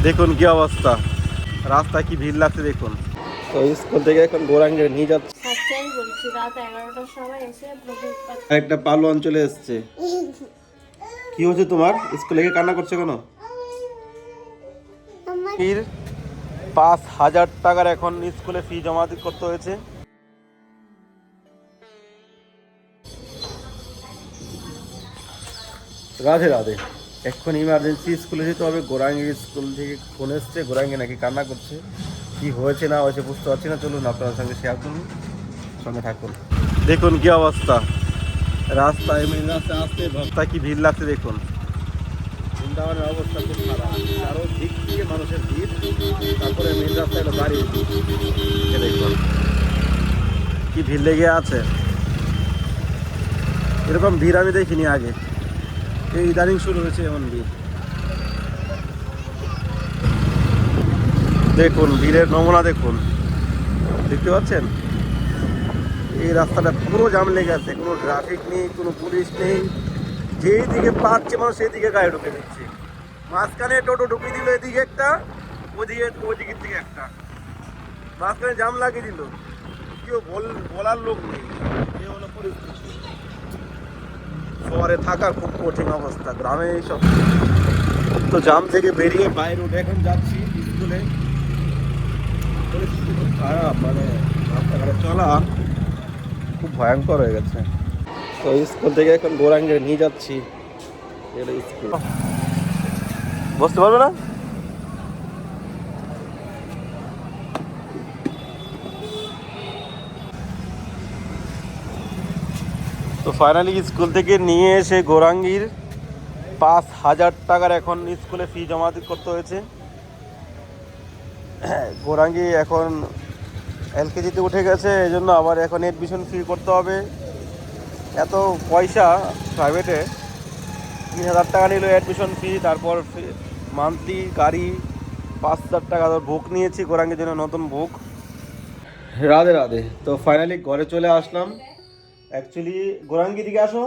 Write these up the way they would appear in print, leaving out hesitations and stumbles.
দেখুন কি অবস্থা, রাস্তায় কি ভিড় লাগছে দেখুন। তো স্কুল থেকে এখন গোরাঙ্গে নিয়ে যাচ্ছে। রাত 11টার সময় এসে একটা পালোয়ান চলে এসছে। কি হচ্ছে তোমার? স্কুলে গিয়ে কান্না করছে কেন? 5,000 টাকার এখন স্কুলে ফি জমা করতে হয়েছে। রাধে রাধে। এখন ইমার্জেন্সি স্কুলে যেতে হবে। গোরাঙ্গি স্কুল থেকে ফোন এসছে, গোরাঙ্গি নাকি কান্না করছে। কি হয়েছে না হয়েছে বুঝতে পারছি না। চলুন আপনার সঙ্গে শেয়ার করুন, সঙ্গে থাকুন। দেখুন কি অবস্থা, রাস্তায় মেন রাস্তায় আসতে রাস্তায় কি ভিড় লাগছে দেখুন। বৃন্দাবনের অবস্থা খুব খারাপ, কারো দিক থেকে মানুষের ভিড়। তারপরে মেন রাস্তায় একটা গাড়ি দেখুন কি ভিড় লেগে আছে। এরকম ভিড় আমি দেখিনি আগে, এই ইদানিং শুরু হয়েছে এমন ভিড়। দেখুন ভিড়ের নমুনা দেখুন, দেখতে পাচ্ছেন? এই রাস্তাটা পুরো জাম লেগে আছে, কোনো ট্রাফিক নেই, কোনো পুলিশ নেই। যেই দিকে পাচ্ছে মানুষ সেই দিকে গাড়ি ঢুকে দিচ্ছে। মাঝখানে টোটো ঢুকিয়ে দিল, এদিকে একটা, ওইদিকের দিকে একটা, মাঝখানে জাম লাগিয়ে দিল। কেউ বলার লোক নেই। এ হলো পরিস্থিতি। শহরে থাকা খুব কঠিন অবস্থা, গ্রামে এইসব। তো জাম থেকে বেরিয়ে বাইরে উঠে এখন যাচ্ছি স্কুলে। পরিস্থিতি খুব খারাপ, মানে রাস্তাঘাটে চলা খুব ভয়ঙ্কর হয়ে গেছে। তো স্কুল থেকে এখন গোরাঙ্গে নিয়ে যাচ্ছি। স্কুল বসতে পারবে না। তো ফাইনালি স্কুল থেকে নিয়ে এসে গোরাঙ্গির 5,000 টাকার এখন স্কুলে ফি জমা করতে হয়েছে। গোরাঙ্গি এখন এলকেজিতে উঠে গেছে, এই জন্য আবার এখন অ্যাডমিশন ফি করতে হবে। এত পয়সা প্রাইভেটে, 3,000 টাকা নিল অ্যাডমিশন ফি, তারপর মান্থলি গাড়ি 5,000 টাকা বুক নিয়েছি গোরাঙ্গির জন্য, নতুন বুক। রাধে রাধে। তো ফাইনালি ঘরে চলে আসলাম। অ্যাকচুয়ালি গোরাঙ্গি দিকে আসো,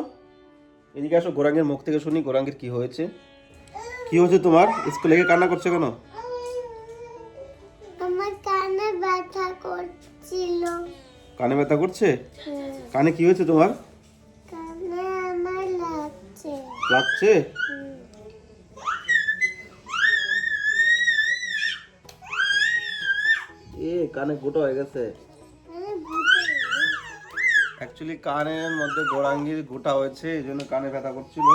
এদিকে আসো, গোরাঙ্গের মুখ থেকে শুনি গোরাঙ্গের কি হয়েছে। কি হয়েছে তোমার? স্কুলে গিয়ে কান্না করছে কেন? আমার কানে ব্যথা করছিল। কানে ব্যথা করছে? কানে কি হয়েছে তোমার? কানে আমার লাগছে। লাগছে? কানে গোটা হয়ে গেছে। অ্যাকচুয়ালি কানের মধ্যে গোরাঙ্গির গোটা হয়েছে, এই জন্য কানে ব্যথা করছিল।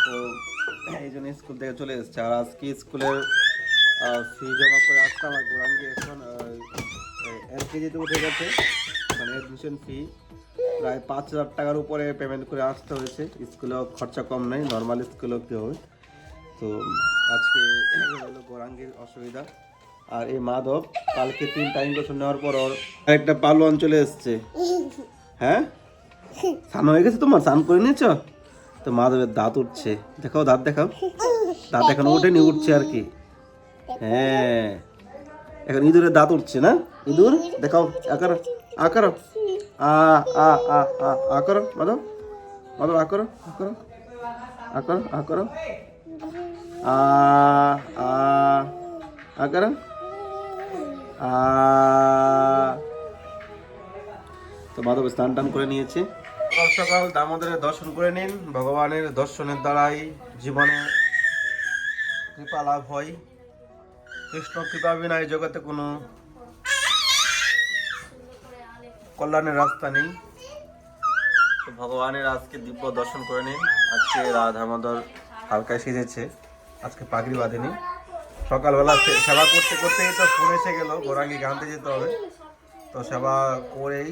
তো এই জন্য স্কুল থেকে চলে এসেছে। আর আজকে স্কুলের ফি জমা করে আসতাম। আর গোরাঙ্গি এখন এলকেজিতে উঠে গেছে, মানে অ্যাডমিশন ফি প্রায় 5,000 টাকার উপরে পেমেন্ট করে আসতে হয়েছে। স্কুলেও খরচা কম নেই, নর্মাল স্কুলেও কি হবে। তো আজকে হলো গোরাঙ্গির অসুবিধা। আর এই মাধব কালকে 3টা ইঞ্জেকশন নেওয়ার পর ওর একটা পালোয়ান চলে এসছে। হ্যাঁ, স্নান হয়ে গেছে তোমার? স্নান করে নিয়েছ? তো মাধবের দাঁত উঠছে, দেখাও দাঁত দেখাও। দাঁত এখন ওঠেনি, উঠছে আর কি। হ্যাঁ, এখন ইঁদুরের দাঁত উঠছে না? ইঁদুর দেখাও, আকার আকার আ আ আ আ আকার মাধব, মাধব আকার আকার আকার আকার আ আ আকার আ। তো মাধব স্নান টান করে নিয়েছে। সকাল সকাল দামোদরের দর্শন করে নিন। ভগবানের দর্শনের দ্বারাই জীবনে কৃপা লাভ হয়। কৃষ্ণ কৃপা বিনা এই জগতে কোনো কল্যাণের রাস্তা নেই। তো ভগবানের আজকে দিব্য দর্শন করে নিন। আজকে দামোদর হালকায় সেজেছে, আজকে পাগড়ি বাঁধেনি। সকালবেলা সেবা করতে করতেই তো ফোন এসে গেল, গোরাঙ্গি গানতে যেতে হবে। তো সেবা করেই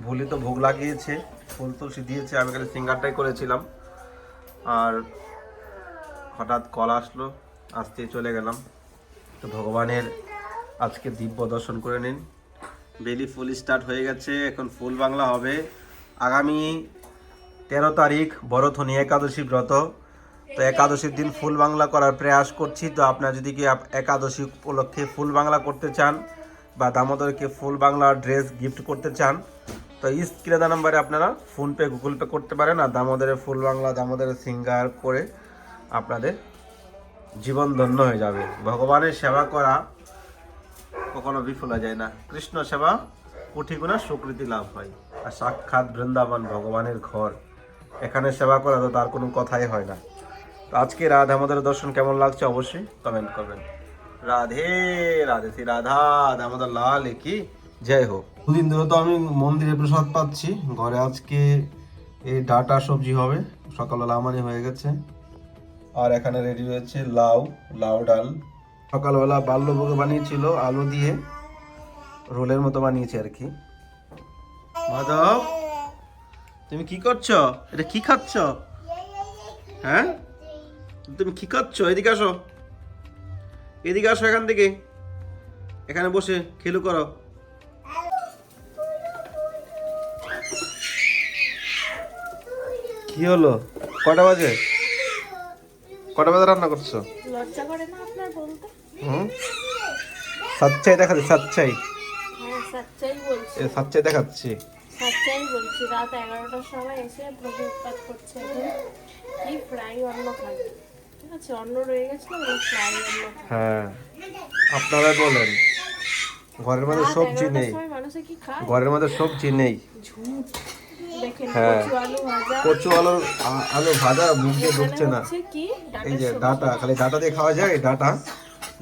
ভুলি তো ভোগ লাগিয়েছে, ফুল তুলসী দিয়েছে, আমি খালি সিঙ্গারটাই করেছিলাম। আর হঠাৎ কল আসলো, আসতে চলে গেলাম। তো ভগবানের আজকে দিব্য দর্শন করে নিন। বেলি ফুল স্টার্ট হয়ে গেছে, এখন ফুল বাংলা হবে। আগামী 13 তারিখ বরথনী একাদশী ব্রত। তো একাদশীর দিন ফুল বাংলা করার প্রয়াস করছি। তো আপনারা যদি কি একাদশী উপলক্ষে ফুল বাংলা করতে চান বা দামোদরকে ফুল বাংলা ড্রেস গিফট করতে চান, তো স্ক্রিনে দেওয়া নাম্বারে আপনারা ফোনপে গুগল পে করতে পারেন। আর দামোদরের ফুল বাংলা, দামোদরের সিঙ্গার করে আপনাদের জীবন ধন্য হয়ে যাবে। ভগবানের সেবা করা কখনো বিফল হয়ে যায় না। কৃষ্ণ সেবা কোটি গুণা সুকৃতি লাভ হয়। আর সাক্ষাৎ বৃন্দাবন ভগবানের ঘর, এখানে সেবা করা তো তার কোনো কথাই হয় না। তো আজকে রাধা আমাদের দর্শন কেমন লাগছে অবশ্যই কমেন্ট করবেন। রাধে রাধে, শ্রী রাধা দামোদর লাল কি জয় হোক। দুদিন ধরে তো আমি মন্দিরে প্রসাদ পাচ্ছি। ঘরে আজকে এই ডাটা সবজি হবে, সকালবেলা আমানি হয়ে গেছে। আর এখানে রেডি রয়েছে লাউ, লাউ ডাল। সকালবেলা বাল্যভোগে বানিয়েছিল আলু দিয়ে, রোলের মতো বানিয়েছে আর কি। মাধব, তুমি কি করছো? এটা কি খাচ্ছ? হ্যাঁ, তুমি কি খাচ্ছ? এদিকে আসো, এদিকে আসো, এখান থেকে, এখানে বসে খেলু করো। কি হলো? কটা বাজে? কটা বাজে রান্না করছো? লজ্জা করে না আপনার বলতে? সাচ্চাই দেখাচ্ছি, সাচ্চাই। হ্যাঁ, সচ্চাই বলছি। সাচ্চাই দেখাচ্ছি। সচ্চাই বলছি। রাত 11টার সময় এসে ভোগে উৎপাত করছে। কি ফ্রাই অন্ন খাবে? ঠিক আছে, অন্ন রয়ে গেছিল, ফ্রাই অন্ন খাবে। হ্যাঁ, আপনারা বলেন, ঘরের মধ্যে সবজি নেই, মানুষে কি খায়? ঘরের মধ্যে সবজি নেই। ঝুট। দেখেন, হ্যাঁ, কচু আলু ভাজা। কচু আলু ভাজা মুখে ঢুকছে না। হচ্ছে কি এই যে ডাটা, খালি ডাটা দিয়ে খাওয়া যায়? ডাটা,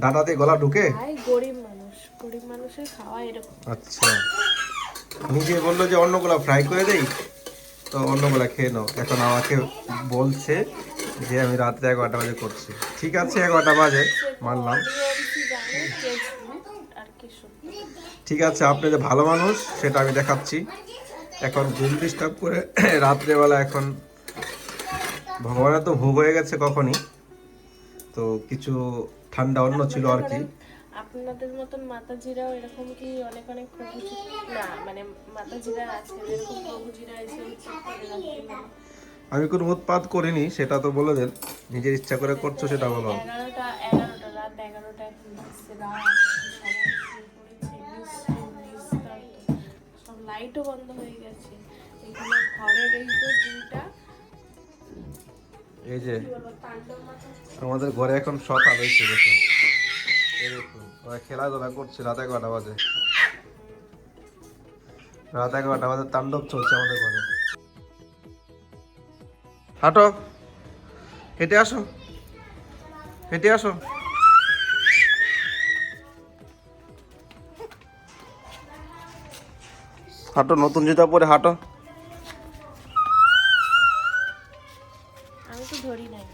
ডাটা দিয়ে গলা ঢুকে? ভাই, গরিব মানুষ, গরিব মানুষের খাওয়া এরকম। আচ্ছা, নিজে বললো যে অন্নগুলা ফ্রাই করে দেই, তো অন্নগুলা খেয়ে নাও। এখন আমাকে বলছে যে আমি রাত্রে 11টা বাজে করছি। ঠিক আছে, 11টা বাজে মানলাম। আর কি শুনতে? ঠিক আছে, আপনি যে ভালো মানুষ সেটা আমি দেখাচ্ছি। এখন ঘুম ডিস্টার্ব করে রাত্রেবেলা, এখন ভগবানের তো ভোগ হয়ে গেছে কখনই, তো কিছু ঠান্ডা অন্ন ছিল আর কি। আপনাদের মতন মাতাজিরাও এরকম কি অনেক অনেক প্রভুজি না, মানে মাতাজিরা আছে এরকম প্রভুজিরা এসে উৎসব করে রাখতে? আমি কোনো উৎপাত করিনি, সেটা তো বলে দেন। নিজের ইচ্ছা করে করছো সেটা বলো। 11টা রাত 11টা এখন বাজছে। রাত সবাই শুয়ে পড়েছে, সব লাইটও বন্ধ হয়ে গেছে। এখানে ঘরের এই তো দুইটা, এই যে কি বলবো, তাণ্ডব মাথা। আমাদের ঘরে এখন সকাল হয়েছে, দেখুন, এই দেখুন, ওরা খেলাধুলা করছে। রাত 11টা বাজে, রাত 11টা বাজে তাণ্ডব চলছে আমাদের ঘরে। হাঁটো, হেঁটে আসো, হেঁটে আসো। হাঁটো, নতুন জুতা পরে হাঁটো। আমি তো ধরি নাই।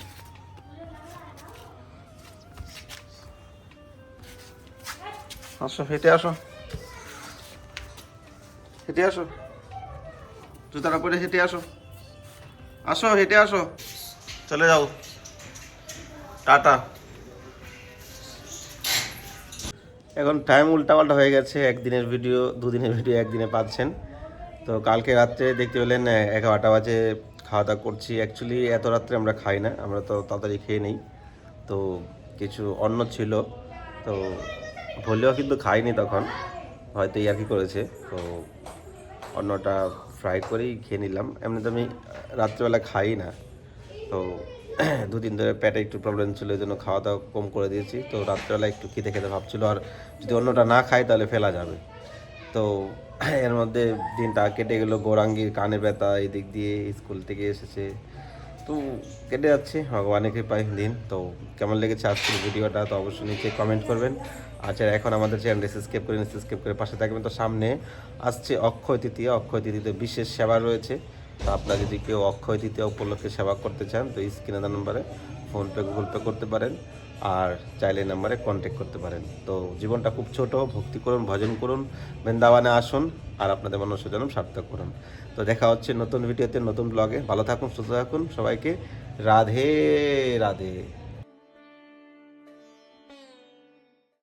আসো, হেঁটে আসো, হেঁটে আসো, জুতাটা পরে হেঁটে আসো। আসো, হেঁটে আসো, চলে যাও, টাটা। এখন টাইম উল্টাপাল্টা হয়ে গেছে। একদিনের ভিডিও দুদিনের ভিডিও একদিনে পাচ্ছেন। তো কালকে রাত্রে দেখতে পেলেন 11টা বাজে খাওয়া দাওয়া করছি। অ্যাকচুয়ালি এত রাত্রে আমরা খাই না, আমরা তো তাড়াতাড়ি খেয়ে নিই। তো কিছু অন্ন ছিল, তো ভুলেও কিন্তু খাইনি তখন, হয়তো ইয়ার্কি করেছে। তো অন্নটা ফ্রাই করেই খেয়ে নিলাম। এমনিতে আমি রাত্রেবেলা খাই না, তো দুদিন ধরে পেটে একটু প্রবলেম ছিল, এই জন্য খাওয়া দাওয়া কম করে দিয়েছি। তো রাত্রেবেলা একটু খেতে খেতে ভাবছিল, আর যদি অন্যটা না খাই তাহলে ফেলা যাবে। তো এর মধ্যে দিনটা কেটে গেলো। গৌরাঙ্গীর কানে ব্যথা, এই দিক দিয়ে স্কুল থেকে এসেছে, তো কেটে যাচ্ছে ভগবানের কৃপায় দিন। তো কেমন লেগেছে আজকের ভিডিওটা তো অবশ্যই নিচে কমেন্ট করবেন। আচ্ছা, এখন আমাদের চ্যানেলটি সাবস্ক্রাইব করে পাশে থাকবেন। তো সামনে আসছে অক্ষয় তৃতীয়া, অক্ষয় তৃতীয়তে বিশেষ সেবা রয়েছে। তো আপনারা যদি কেউ অক্ষয় তৃতীয়া উপলক্ষে সেবা করতে চান, তো স্ক্রিনে দেওয়া নম্বরে ফোনপে, গুগল পে করতে পারেন, আর চাইলে নাম্বারে কন্ট্যাক্ট করতে পারেন। তো জীবনটা খুব ছোট, ভক্তি করুন, ভজন করুন, বৃন্দাবনে আসুন, আর আপনাদের মনুষ্য জন্ম সার্থক করুন। তো দেখা হচ্ছে নতুন ভিডিওতে, নতুন ব্লগে। ভালো থাকুন, সুস্থ থাকুন, সবাইকে রাধে রাধে।